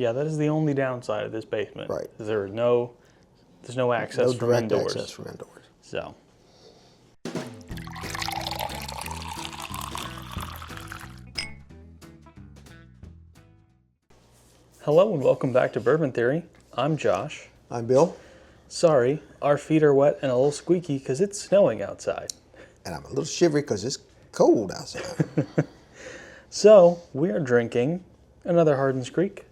Yeah, that is the only downside of this basement. Right. There's no access from direct indoors. access from indoors. So. Hello and welcome back to Bourbon Theory. I'm Josh. I'm Bill. Sorry, our feet are wet and a little squeaky because it's snowing outside. And I'm a little shivery because it's cold outside. So, we are drinking another Hardins Creek.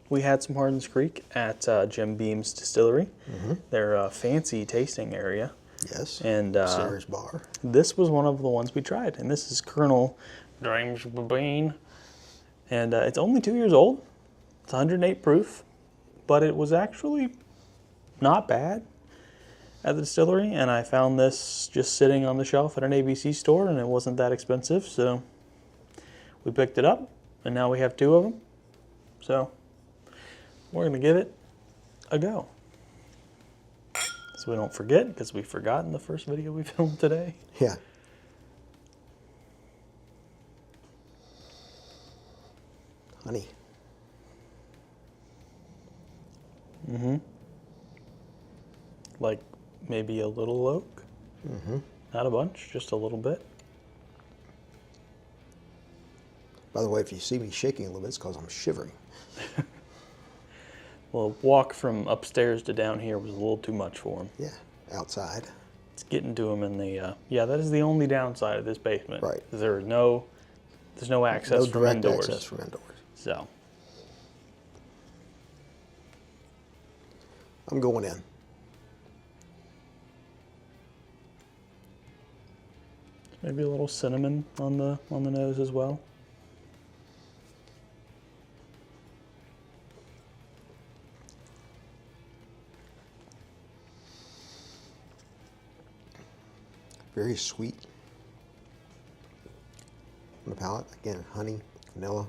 We had some Hardins Creek at Jim Beam's Distillery, their fancy tasting area. Yes, and Sarah's Bar. This was one of the ones we tried, and this is Colonel James Bourbon. And it's only 2 years old. It's 108 proof, but it was actually not bad at the distillery, and I found this just sitting on the shelf at an ABC store, and it wasn't that expensive, so we picked it up, and now we have 2 of them. So we're going to give it a go. So we don't forget, because we forgot in the first video we filmed today. Yeah. Honey. Like maybe a little oak. Not a bunch, just a little bit. By the way, if you see me shaking a little bit, it's because I'm shivering. Well, walk from upstairs to down here was a little too much for him. Yeah, outside. It's getting to him in the, yeah, that is the only downside of this basement. Right. There's no access from direct indoors. access from indoors. So, I'm going in. maybe a little cinnamon on the nose as well. Very sweet on the palate. Again, honey, vanilla.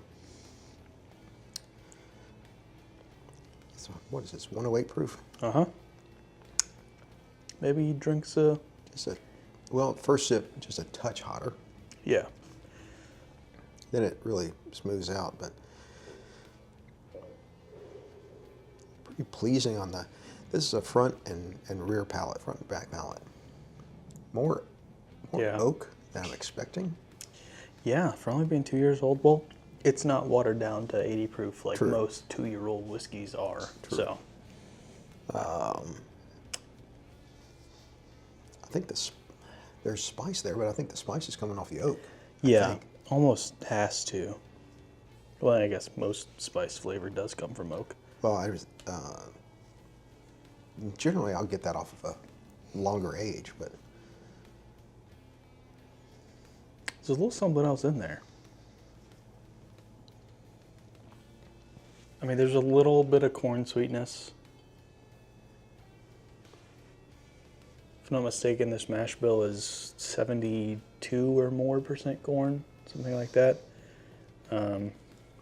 So what is this? 108 proof. Maybe he drinks a. Well, first sip just a touch hotter. Yeah. Then it really smooths out, but pretty pleasing on the. This is a front and rear palate, front and back palate. More Yeah. oak than I'm expecting. Yeah, for only being 2 years old, well, it's not watered down to 80 proof like True. most 2-year-old whiskeys are. True. So, I think there's spice there, but I think the spice is coming off the oak. yeah, almost has to. Well, I guess most spice flavor does come from oak. Well, generally I'll get that off of a longer age, but There's a little something else in there. I mean, there's a little bit of corn sweetness. If I'm not mistaken, this mash bill is 72 or more % corn, something like that. I don't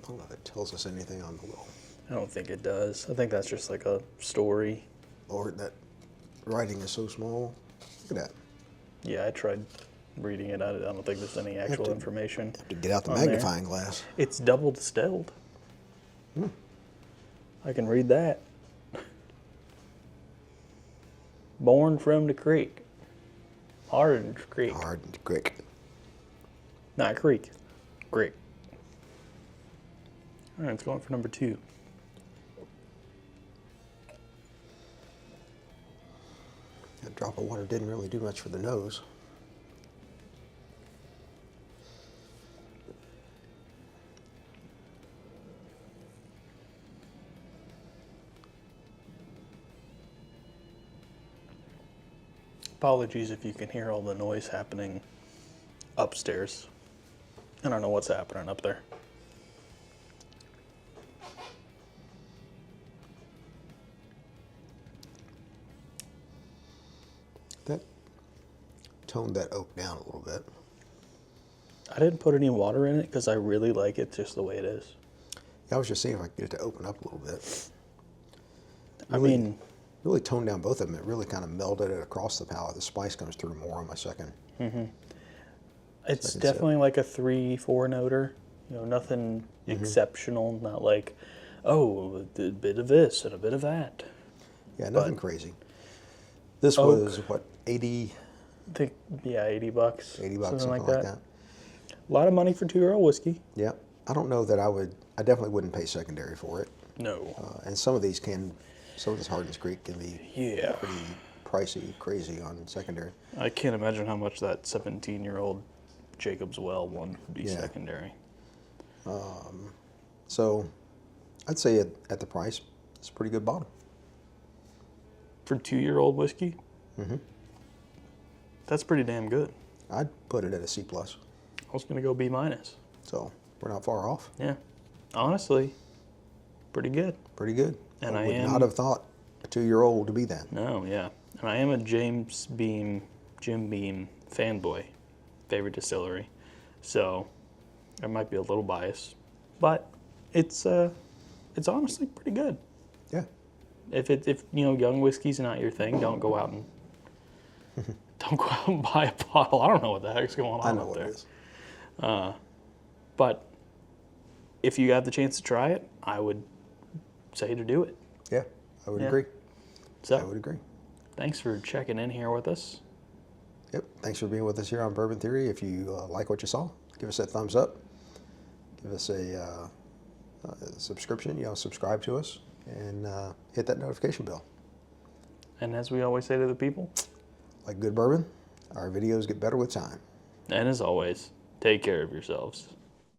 know if it tells us anything on the little. I don't think it does. I think that's just like a story. Lord, that writing is so small. Look at that. Yeah, I tried reading it. I don't think there's any actual information. Have to get out the on there. magnifying glass. It's double distilled. I can read that. Born from the creek. Hardins Creek. Hardins Creek. Not creek. Creek. All right, it's going for number 2. That drop of water didn't really do much for the nose. Apologies if you can hear all the noise happening upstairs. I don't know what's happening up there. That toned that oak down a little bit. I didn't put any water in it because I really like it just the way it is. Yeah, I was just seeing if I could get it to open up a little bit. I mean, really toned down both of them. It really kind of melded it across the palate. The spice comes through more on my second. it's definitely like a 3-4 noter. You know, nothing exceptional. Not like oh, a bit of this and a bit of that. Yeah, nothing But crazy. This oak. was, what, 80, I think, yeah, $80, 80 bucks, something like like that. that. A lot of money for 2-year-old whiskey. Yeah. I don't know that I definitely wouldn't pay secondary for it. No. And some of this Hardins Creek can be Yeah. pretty pricey, crazy on secondary. I can't imagine how much that 17-year-old Jacob's Well one would be Yeah. secondary. So I'd say at the price, it's a pretty good bottle. For 2-year-old whiskey? Mm-hmm. That's pretty damn good. I'd put it at a C+. I was going to go B-. So we're not far off. Yeah. Honestly, pretty good. Pretty good. And I would not have thought a 2-year-old to be that. No, yeah. And I am a Jim Beam fanboy, favorite distillery. So I might be a little biased, but it's honestly pretty good. Yeah. If young whiskey's not your thing, don't go out and buy a bottle. I don't know what the heck's going on I know up what there. it is. But if you have the chance to try it, I would say to do it. Yeah, I would Yeah. agree. So I would agree. thanks for checking in here with us. Yep. Thanks for being with us here on Bourbon Theory. If you like what you saw, give us that thumbs up. Give us a subscription. Subscribe to us and hit that notification bell. And as we always say to the people, Like good bourbon, our videos get better with time. and as always, take care of yourselves.